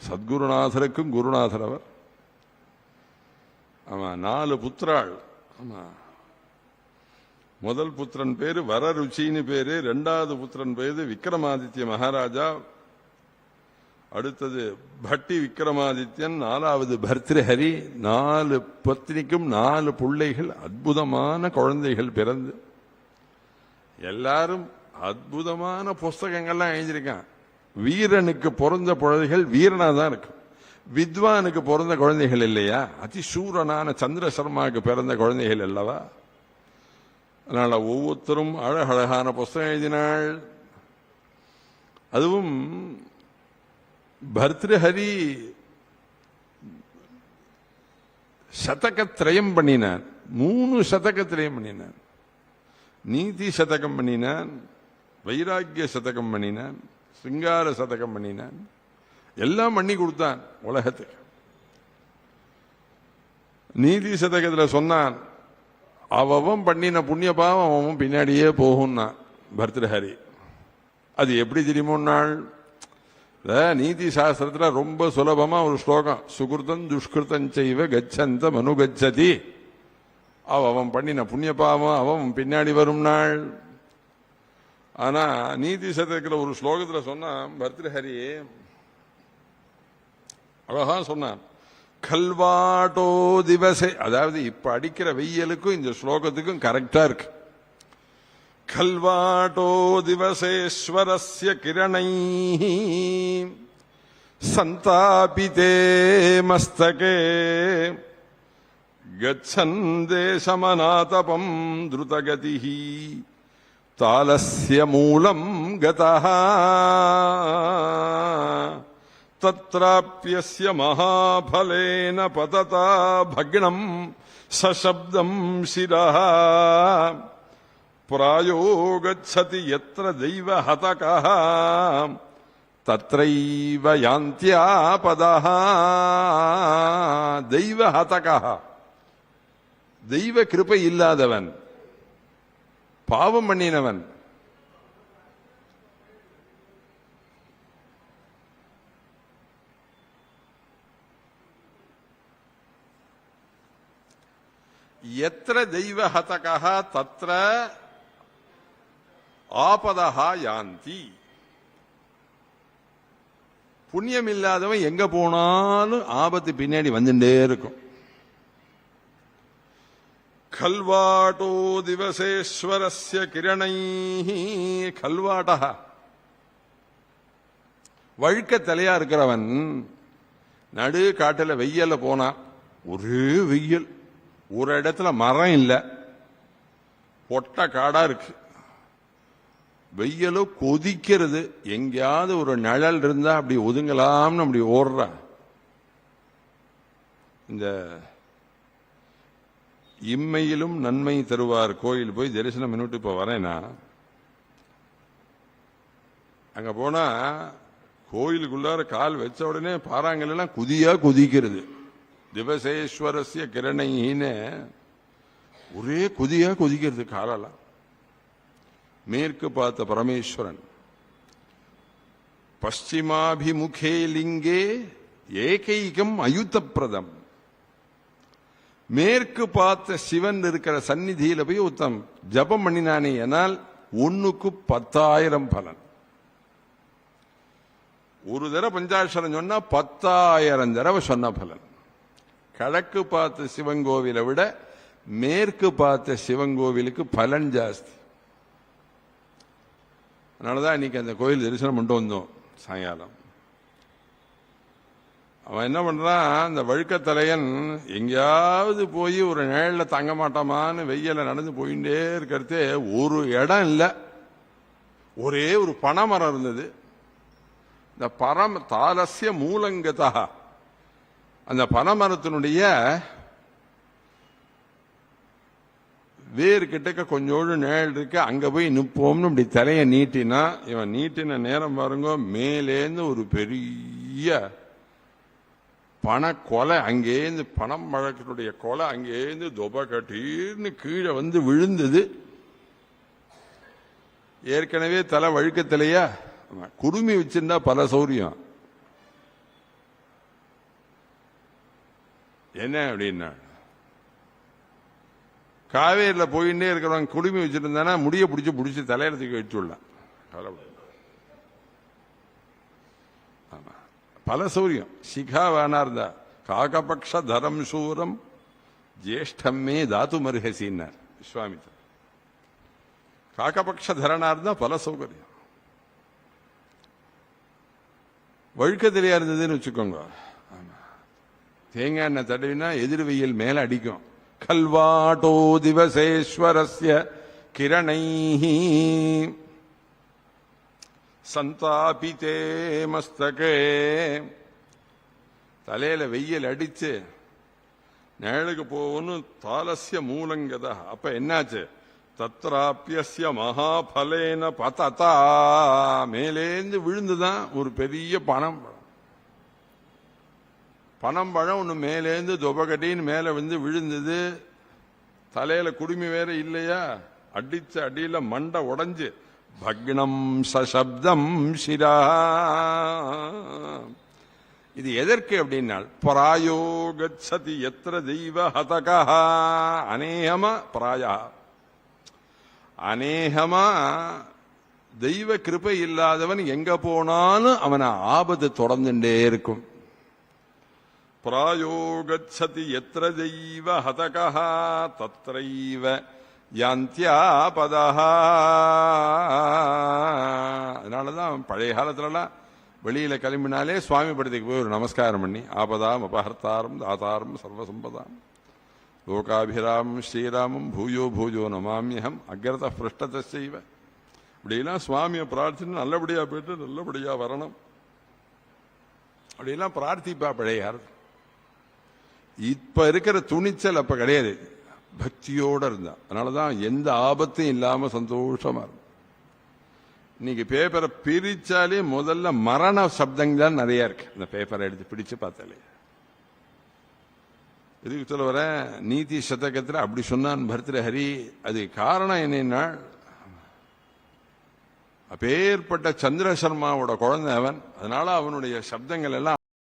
சத்குருநாதருக்கும் குருநாதர் அவர். ஆமா, 4 புத்திராள். ஆமா, முதல் புத்திரன் பேரு வரருச்சின்னு பேரு, 2வது புத்திரன் பேரு விக்ரமாதித்ய மகாராஜா, அடுத்தது பட்டி விக்ரமாதித்யன், 4வது பர்திருஹரி. 4 பத்னிக்கும் 4 பிள்ளைகள், அற்புதமான குழந்தைகள் பிறந்து எல்லாரும் அற்புதமான புஸ்தகங்கள்லாம் எழுதியிருக்கான். வீரனுக்கு பிறந்த குழந்தைகள் வீரனா தான் இருக்கு, வித்வானுக்கு பிறந்த குழந்தைகள் இல்லையா, அதிசூரனான சந்திர சர்மாவுக்கு பிறந்த குழந்தைகள் அல்லவா. அதனால ஒவ்வொருத்தரும் அழகழகான புஸ்தகம் எழுதினாள். அதுவும் பர்திருஹரி சதகத்ரயம் பண்ணினான், 3 சதகத்ரயம் பண்ணினான். நீதி சதகம் பண்ணினான், வைராக்கிய சதகம் பண்ணினான், சிங்கார சதகம் பண்ணினான், எல்லாம் பண்ணி கொடுத்தான் உலகத்துக்கு. நீதி சதகத்தில் சொன்னான், அவன் பண்ணின புண்ணிய பாவம் அவன் பின்னாடியே போகும்னா பர்திருஹரி. அது எப்படி தெரியுமோன்னாள், நீதி சாஸ்திரத்தில் ரொம்ப சுலபமா ஒரு ஸ்லோகம், சுகிருதம் துஷ்கிருதம் செய்வ கச்சந்த மனுகச்சதி. அவன் பண்ணின புண்ணிய பாவம் அவன் பின்னாடி வரும் நாள். ஆனா நீதி சதகத்தில் ஒரு ஸ்லோகத்தில் சொன்னான் பர்திருஹரி, அழகா சொன்னான், கல்வாட்டோ திவசே, அதாவது இப்ப அடிக்கிற வெயிலுக்கும் இந்த ஸ்லோகத்துக்கும் கரெக்டா இருக்கு. கல்வாட்டோ திவசேஸ்வரஸ்ய கிரணை சந்தாபிதே மஸ்தகே கச்சன் தேசமநாதபம் த்ருதகதிஹி தாலஸ்ய மூலம் கதஹ தத்ராப்யஸ்ய மகாபலேன பததா பக்னம் சசப்தம் சிரஹ பிராயோ கச்சதி யத்ர தெய்வ ஹதகஹ தத்ரைவ யாந்த்யாபதஹ. தெய்வ ஹதகஹ, தெய்வ கிருபை இல்லாதவன், பாவம் பண்ணினவன். எத்திர தெய்வ ஹதகஹ தத்ர ஆபதஹ யாந்தி. புண்ணியம் இல்லாதவன் எங்க போனாலும் ஆபத்து பின்னாடி வந்துட்டே இருக்கும். கல்வாட்டோ திவசேஸ்வரஸ்ய கிரணை கல்வாட்டா, வழுக்க தலையா இருக்கிறவன் நடு காட்டுல வெயில்ல போனா, ஒரே வெயில், ஒரு இடத்துல மரம் இல்ல, பொட்ட காடா இருக்கு, வெயிலும் கொதிக்கிறது, எங்கேயாவது ஒரு நிழல் இருந்தா அப்படி ஒதுங்கலாம்னு அப்படி ஓடுற. இந்த இம்மையிலும் நன்மை தருவார் கோயில் போய் தரிசனம் பண்ணிட்டு இப்ப வரேன்னா, அங்க போனா கோயிலுக்குள்ளார கால் வச்ச உடனே பாறாங்கல் எல்லாம் குதியா குதிக்கிறது. திவசேஸ்வரஸ்ய கிரணைன்னு ஒரே குதியா குதிக்கிறது காலெல்லாம். மேற்கு பார்த்த பரமேஸ்வரன் பশ্চিமாபிமுகே லிங்கே ஏகைகம் அயுத்தப்பிரதம். மேற்கு பார்த்த சிவன் இருக்கிற சந்நிதியில போய் ஒருத்தம் ஜபம் பண்ணினானே, என்னால் 1க்கு 10,000 பலன். ஒரு தடவை பஞ்சாட்சரம் சொன்னா 10,000 தடவை சொன்ன பலன். கிழக்கு பார்த்த சிவன் கோவிலை விட மேற்கு பார்த்த சிவன் கோவிலுக்கு பலன் ஜாஸ்தி. அதனாலதான் இன்னைக்கு அந்த கோயில் தரிசனம் பண்ணிட்டு வந்தோம் சாயங்காலம். அவன் என்ன பண்றான், அந்த வழுக்கத்தலையன் எங்கேயாவது போய் ஒரு நிழல்ல தங்க மாட்டாமான்னு வெயில நடந்து போயிட்டே இருக்கிறதே, ஒரு இடம் இல்ல, ஒரே ஒரு பனைமரம் இருந்தது. இந்த தாலஸ்ய மூலங்கதா, அந்த பனைமரத்தினுடைய வேறு கிட்டக்க கொஞ்சோடு நிழல் இருக்கு, அங்க போய் நிற்போம்னு இப்படி தலைய நீட்டினா, இவன் நீட்டின நேரம் பாருங்க, மேலேந்து ஒரு பெரிய பனை கொலை, அங்கேருந்து பனம் மழக்கத்துடைய கொலை அங்கேருந்து தொப கட்டீர்னு கீழே வந்து விழுந்தது. ஏற்கனவே தலை வழுக்கத்திலையா, குடுமி வச்சிருந்தா பல சௌரியம், என்ன அப்படின்னா, காவேரியில போயிட்டே இருக்கிறவங்க குடுமி வச்சிருந்தானா முடிய பிடிச்சி தலையிடத்துக்கு வச்சுடலாம். ஆமா, பல சௌரியம். சிகாவானா இருந்தா காகபக்ஷ தரம் சூரம் ஜேஷ்டமே தாத்து மருகசின்னார் விஸ்வாமித்திரர். காகபக்ஷ தரனா இருந்தா பல சௌகரியம். வழுக்க தெரியா இருந்ததுன்னு வச்சுக்கோங்க, தேங்காய் எண்ணெய் தடவினா எதிர் வெயில் மேல அடிக்கும். கல்வாட்டோ திவசேஸ்வரஸ்ய கிரணைஹி சந்தாபிதே மஸ்தகே. தலையில வெயில் அடிச்சு நிழலுக்கு போகணும். தாலசிய மூலங்கதா. அப்ப என்னாச்சு? தத்ராப்பியஸ்ய மகாபலேன பததா. மேலேந்து விழுந்துதான் ஒரு பெரிய பனம்பழம் ஒண்ணு மேலேந்து தொபகட்டின்னு மேல வந்து விழுந்தது. தலையில குடுமி வேற இல்லையா, அடிச்ச அடியில மண்டை உடைஞ்சு பக்னம் சசப்தம் சிரா. இது எதற்கு அப்படின்னால், பராயோகச்சதி எத்திர தெய்வ ஹதகா அநேகமா பராயா. அநேகமா தெய்வ கிருபை இல்லாதவன் எங்க போனாலும் அவனை ஆபத்து தொடர்ந்துட்டே இருக்கும். பிராயோகச்சதி எத்திர தெய்வ ஹதகா தத்ரைவ யாந்தியாபதா. அதனாலதான் பழைய காலத்துலலாம் வெளியில கிளம்பினாலே சுவாமி படத்துக்கு போய் ஒரு நமஸ்காரம் பண்ணி, ஆபதாம் அபஹர்த்தாரம் தாத்தாரம் சர்வசம்பதாம் லோகாபிராமம் ஸ்ரீராமம் பூயோ பூஜோ நமாமியகம் அக்ரத பிருஷ்டத செய்வ. அப்படிலாம் சுவாமியை பிரார்த்தனை நல்லபடியா போயிட்டு நல்லபடியா வரணும் அப்படிலாம் பிரார்த்திப்பா பழைய காலத்து. இப்ப இருக்கிற துணிச்சல் அப்ப கிடையாது, பக்தியோட இருந்தா. அதனாலதான் எந்த ஆபத்தும் இல்லாம சந்தோஷமா இருக்கும். இன்னைக்கு பேப்பரை பிரிச்சாலே முதல்ல மரண சப்தங்கள் தான் நிறைய இருக்கு. இந்த பேப்பரை எடுத்து பிடிச்சு பார்த்தாலே. எதுக்கு சொல்ல வர, நீதி சதகத்தில் அப்படி சொன்னான் பர்தஹரி. அது காரணம் என்னன்னா, அப்பேற்பட்ட சந்திர சர்மாவோட குழந்தை அவன். அதனால அவனுடைய சப்தங்கள் எல்லாம்